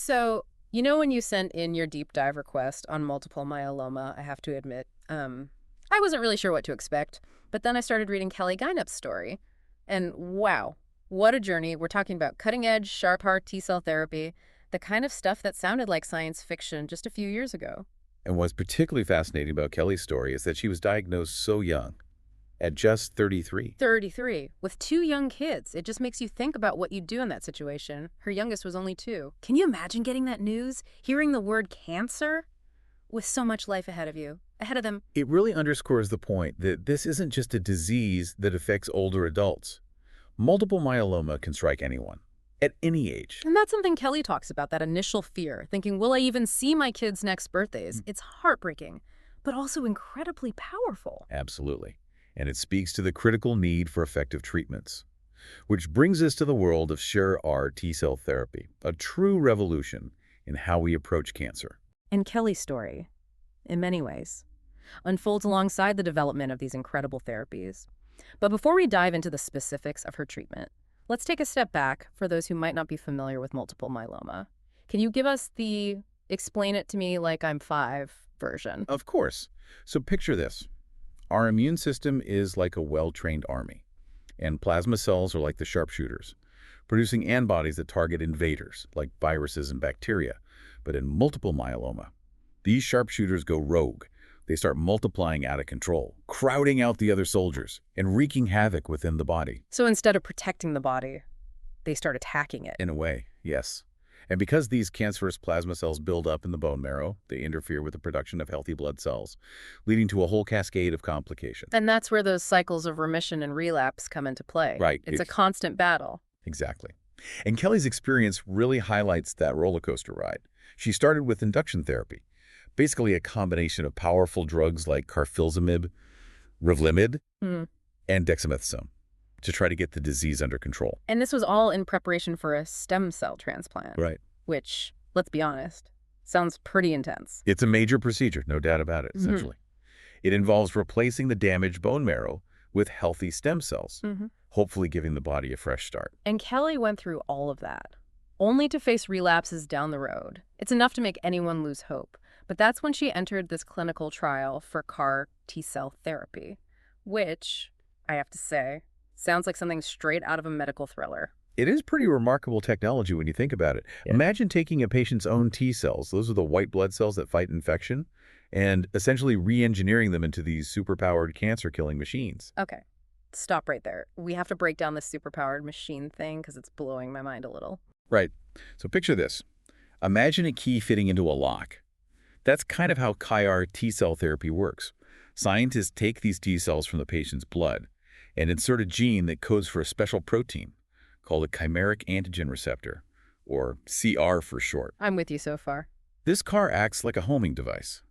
So, when you sent in your deep dive request on multiple myeloma, I have to admit, I wasn't really sure what to expect. But then I started reading Kelly Guynup's story. And wow, what a journey. We're talking about cutting edge, sharp heart T cell therapy, the kind of stuff that sounded like science fiction just a few years ago. And what's particularly fascinating about Kelly's story is that she was diagnosed so young, at just 33. 33, with two young kids. It just makes you think about what you'd do in that situation. Her youngest was only 2. Can you imagine getting that news? Hearing the word cancer? With so much life ahead of you. Ahead of them. It really underscores the point that this isn't just a disease that affects older adults. Multiple myeloma can strike anyone, at any age. And that's something Kelly talks about, that initial fear, thinking, will I even see my kids' next birthdays? It's heartbreaking, but also incredibly powerful. Absolutely. And it speaks to the critical need for effective treatments. Which brings us to the world of sure-R T-cell therapy, a true revolution in how we approach cancer. And Kelly's story, in many ways, unfolds alongside the development of these incredible therapies. But before we dive into the specifics of her treatment, let's take a step back for those who might not be familiar with multiple myeloma. Can you give us the explain it to me like I'm 5 version? Of course. So picture this. Our immune system is like a well-trained army, and plasma cells are like the sharpshooters, producing antibodies that target invaders, like viruses and bacteria. But in multiple myeloma, these sharpshooters go rogue. They start multiplying out of control, crowding out the other soldiers, and wreaking havoc within the body. So instead of protecting the body, they start attacking it. In a way, yes. And because these cancerous plasma cells build up in the bone marrow, they interfere with the production of healthy blood cells, leading to a whole cascade of complications. And that's where those cycles of remission and relapse come into play. Right. It's a constant battle. Exactly. And Kelly's experience really highlights that roller coaster ride. She started with induction therapy, basically a combination of powerful drugs like carfilzomib, Revlimid, and dexamethasone to try to get the disease under control. And this was all in preparation for a stem cell transplant. Right. Which, let's be honest, sounds pretty intense. It's a major procedure, no doubt about it, essentially. It involves replacing the damaged bone marrow with healthy stem cells, hopefully giving the body a fresh start. And Kelly went through all of that, only to face relapses down the road. It's enough to make anyone lose hope. But that's when she entered this clinical trial for CAR T-cell therapy, which, I have to say, sounds like something straight out of a medical thriller. It is pretty remarkable technology when you think about it. Yeah. Imagine taking a patient's own T cells, those are the white blood cells that fight infection, and essentially re-engineering them into these superpowered cancer-killing machines. Okay, stop right there. We have to break down this superpowered machine thing because it's blowing my mind a little. Right. So picture this. Imagine a key fitting into a lock. That's kind of how CAR T-cell therapy works. Scientists take these T cells from the patient's blood and insert a gene that codes for a special protein called a chimeric antigen receptor, or CR for short. I'm with you so far. This CAR acts like a homing device,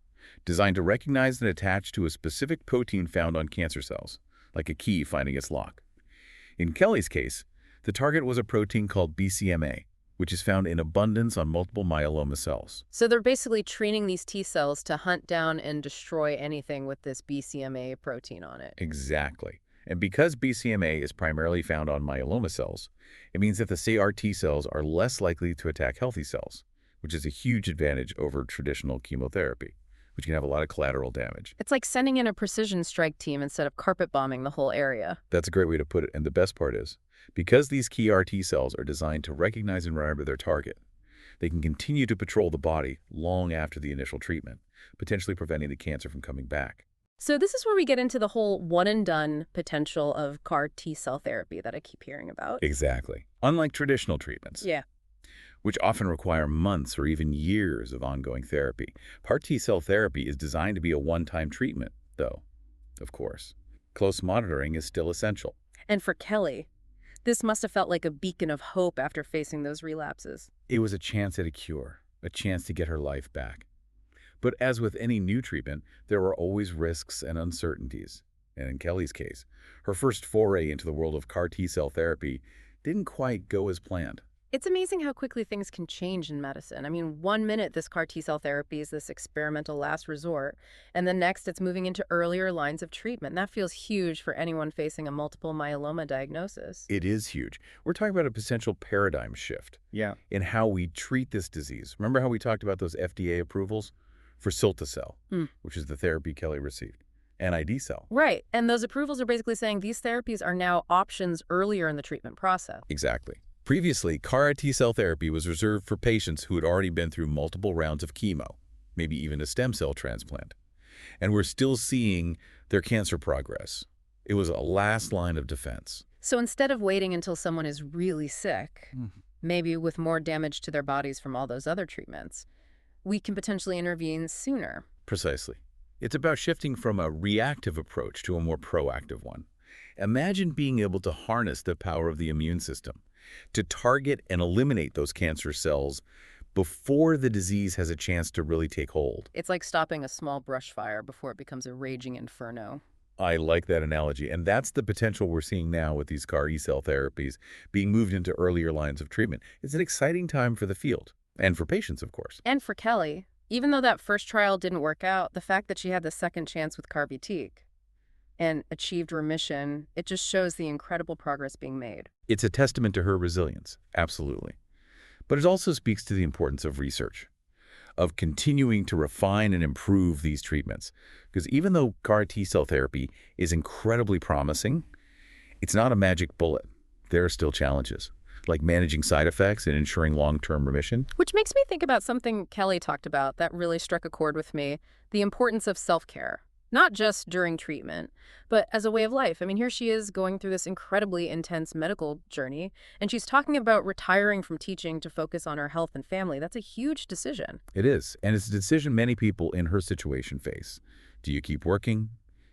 designed to recognize and attach to a specific protein found on cancer cells, like a key finding its lock. In Kelly's case, the target was a protein called BCMA, which is found in abundance on multiple myeloma cells. So they're basically training these T cells to hunt down and destroy anything with this BCMA protein on it. Exactly. And because BCMA is primarily found on myeloma cells, it means that the CAR-T cells are less likely to attack healthy cells, which is a huge advantage over traditional chemotherapy, which can have a lot of collateral damage. It's like sending in a precision strike team instead of carpet bombing the whole area. That's a great way to put it. And the best part is, because these CAR-T cells are designed to recognize and remember their target, they can continue to patrol the body long after the initial treatment, potentially preventing the cancer from coming back. So this is where we get into the whole one-and-done potential of CAR T-cell therapy that I keep hearing about. Exactly. Unlike traditional treatments, which often require months or even years of ongoing therapy, CAR T-cell therapy is designed to be a one-time treatment, though, of course. Close monitoring is still essential. And for Kelly, this must have felt like a beacon of hope after facing those relapses. It was a chance at a cure, a chance to get her life back. But as with any new treatment, there are always risks and uncertainties. And in Kelly's case, her first foray into the world of CAR T-cell therapy didn't quite go as planned. It's amazing how quickly things can change in medicine. I mean, one minute this CAR T-cell therapy is this experimental last resort, and the next it's moving into earlier lines of treatment. That feels huge for anyone facing a multiple myeloma diagnosis. It is huge. We're talking about a potential paradigm shift Yeah. in how we treat this disease. Remember how we talked about those FDA approvals for cilta-cel, Mm. which is the therapy Kelly received, and ID-cell? Right, and those approvals are basically saying these therapies are now options earlier in the treatment process. Exactly. Previously, CAR T-cell therapy was reserved for patients who had already been through multiple rounds of chemo, maybe even a stem cell transplant, and we're still seeing their cancer progress. It was a last line of defense. So instead of waiting until someone is really sick, maybe with more damage to their bodies from all those other treatments, we can potentially intervene sooner. Precisely. It's about shifting from a reactive approach to a more proactive one. Imagine being able to harness the power of the immune system to target and eliminate those cancer cells before the disease has a chance to really take hold. It's like stopping a small brush fire before it becomes a raging inferno. I like that analogy, and that's the potential we're seeing now with these CAR E-cell therapies being moved into earlier lines of treatment. It's an exciting time for the field, and for patients, of course. And for Kelly, even though that first trial didn't work out, the fact that she had the second chance with CARVYKTI and achieved remission, it just shows the incredible progress being made. It's a testament to her resilience, absolutely. But it also speaks to the importance of research, of continuing to refine and improve these treatments. Because even though CAR T-cell therapy is incredibly promising, it's not a magic bullet. There are still challenges, like managing side effects and ensuring long-term remission. Which makes me think about something Kelly talked about that really struck a chord with me, the importance of self-care. Not just during treatment, but as a way of life. I mean, here she is going through this incredibly intense medical journey, and she's talking about retiring from teaching to focus on her health and family. That's a huge decision. It is, and it's a decision many people in her situation face. Do you keep working?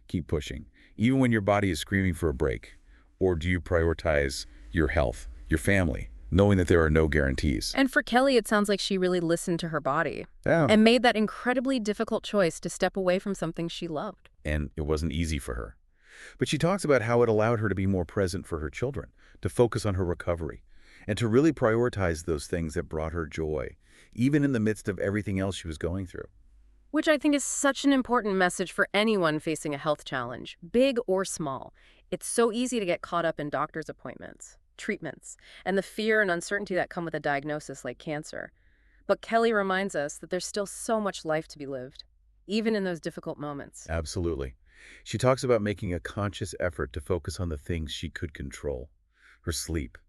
Keep pushing, even when your body is screaming for a break? Or do you prioritize your health, your family, knowing that there are no guarantees? And for Kelly, it sounds like she really listened to her body Yeah. and made that incredibly difficult choice to step away from something she loved. And it wasn't easy for her. But she talks about how it allowed her to be more present for her children, to focus on her recovery, and to really prioritize those things that brought her joy, even in the midst of everything else she was going through. Which I think is such an important message for anyone facing a health challenge, big or small. It's so easy to get caught up in doctor's appointments, treatments, and the fear and uncertainty that come with a diagnosis like cancer. But Kelly reminds us that there's still so much life to be lived, even in those difficult moments. Absolutely. She talks about making a conscious effort to focus on the things she could control. Her sleep,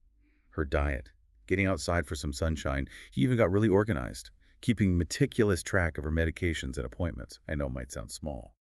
her diet, getting outside for some sunshine. She even got really organized, keeping meticulous track of her medications and appointments. I know it might sound small,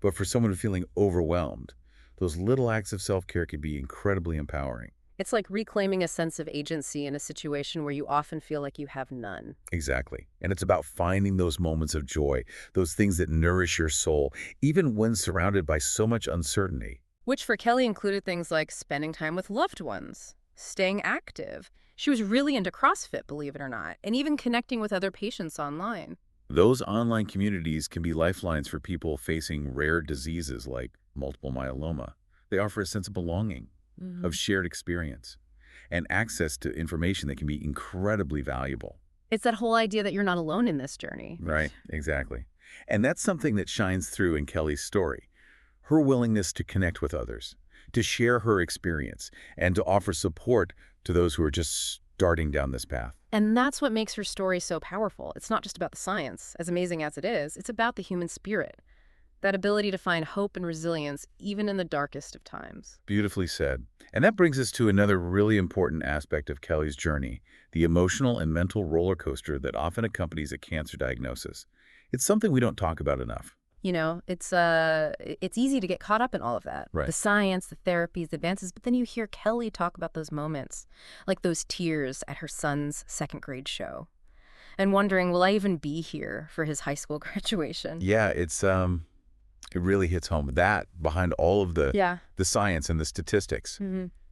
but for someone feeling overwhelmed, those little acts of self-care can be incredibly empowering. It's like reclaiming a sense of agency in a situation where you often feel like you have none. Exactly. And it's about finding those moments of joy, those things that nourish your soul, even when surrounded by so much uncertainty. Which for Kelly included things like spending time with loved ones, staying active. She was really into CrossFit, believe it or not, and even connecting with other patients online. Those online communities can be lifelines for people facing rare diseases like multiple myeloma. They offer a sense of belonging, of shared experience, and access to information that can be incredibly valuable. It's that whole idea that you're not alone in this journey. Right, exactly. And that's something that shines through in Kelly's story. Her willingness to connect with others, to share her experience, and to offer support to those who are just starting down this path. And that's what makes her story so powerful. It's not just about the science, as amazing as it is. It's about the human spirit, that ability to find hope and resilience even in the darkest of times. Beautifully said. And that brings us to another really important aspect of Kelly's journey, the emotional and mental roller coaster that often accompanies a cancer diagnosis. It's something we don't talk about enough. You know, it's easy to get caught up in all of that. Right. The science, the therapies, the advances, but then you hear Kelly talk about those moments, like those tears at her son's second grade show, and wondering, will I even be here for his high school graduation? Yeah, it really hits home. That behind all of the science and the statistics,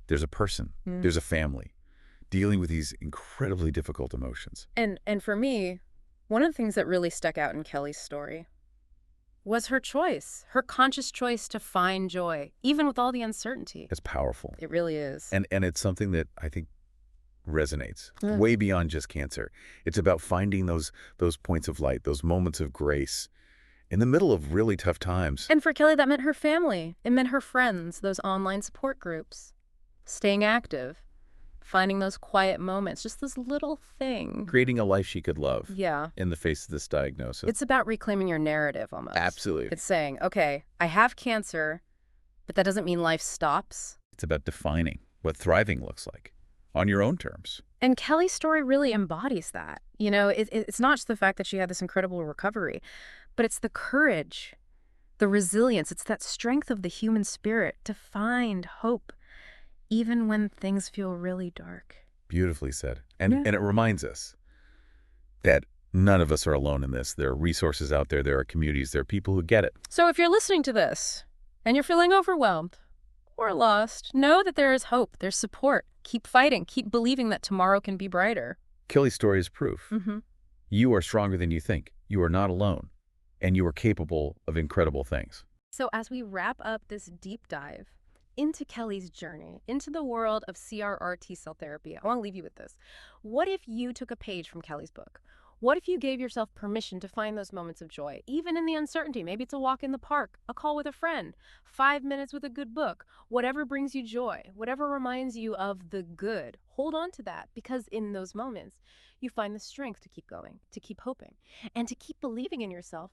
there's a person, there's a family dealing with these incredibly difficult emotions. And for me, one of the things that really stuck out in Kelly's story was her choice, her conscious choice to find joy, even with all the uncertainty. It's powerful. It really is. And it's something that I think resonates Mm. way beyond just cancer. It's about finding those points of light, those moments of grace in the middle of really tough times. And for Kelly, that meant her family. It meant her friends, those online support groups, staying active, finding those quiet moments, just this little thing. Creating a life she could love Yeah. in the face of this diagnosis. It's about reclaiming your narrative almost. Absolutely. It's saying, okay, I have cancer, but that doesn't mean life stops. It's about defining what thriving looks like on your own terms. And Kelly's story really embodies that. You know, it's not just the fact that she had this incredible recovery, but it's the courage, the resilience. It's that strength of the human spirit to find hope, even when things feel really dark. Beautifully said. And Yeah. and it reminds us that none of us are alone in this. There are resources out there. There are communities. There are people who get it. So if you're listening to this and you're feeling overwhelmed or lost, know that there is hope. There's support. Keep fighting. Keep believing that tomorrow can be brighter. Kelly's story is proof. Mm-hmm. You are stronger than you think. You are not alone. And you are capable of incredible things. So as we wrap up this deep dive into Kelly's journey, into the world of CRR T-cell therapy, I want to leave you with this. What if you took a page from Kelly's book? What if you gave yourself permission to find those moments of joy, even in the uncertainty? Maybe it's a walk in the park, a call with a friend, 5 minutes with a good book, whatever brings you joy, whatever reminds you of the good. Hold on to that, because in those moments, you find the strength to keep going, to keep hoping, and to keep believing in yourself